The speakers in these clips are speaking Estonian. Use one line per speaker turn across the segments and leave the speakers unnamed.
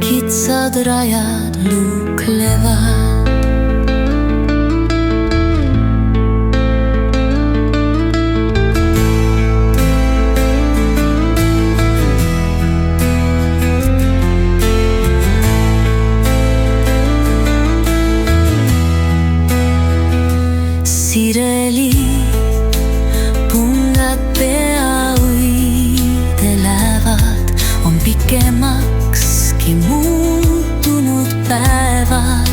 kitsad rajad luklevad. Sireli pungad pea uidelevad, on pikemakski muutunud päevad.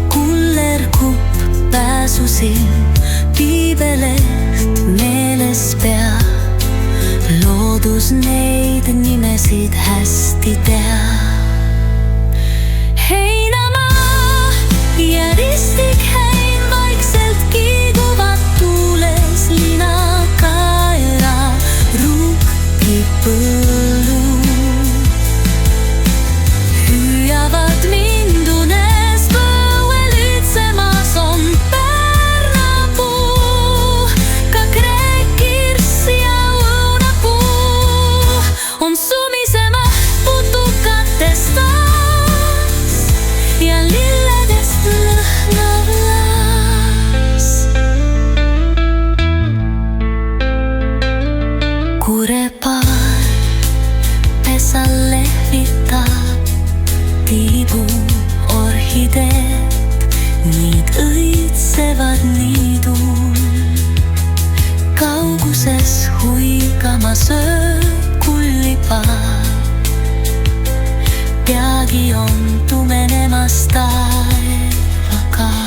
Kullerkupp pääsusilm piibelest meeles pea, loodus neid nimesid hästi teab. Heinamaa ja ristik hüüavad mind unes põuel ütsemas on pärnapuu, ka kreekirss ja õunapuu on sumisema putukatest taas ja lilledest lõhnav laas. Kurepaar pesal lehvitab tiibu orhideed, niid õitsevad niidul. Kauguses huigamas öökullipaar, peagi on tumenemas taevakaar.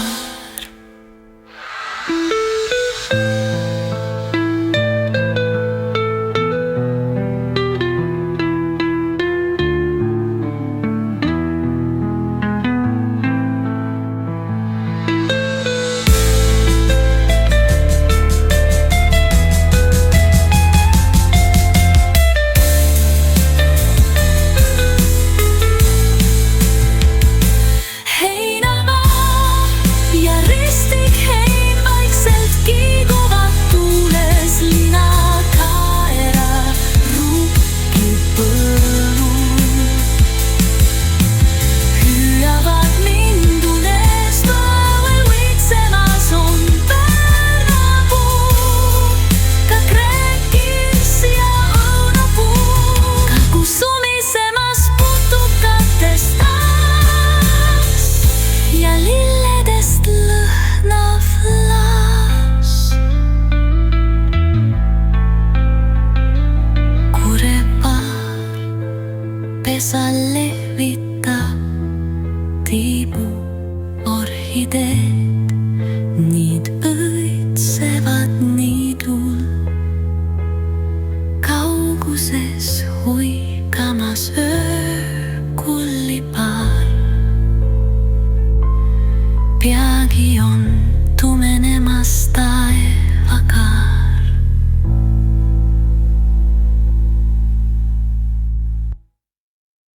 Pesal lehvitab tiibu orhideed, niid õitsevad niidul. Kauguses huigamas öö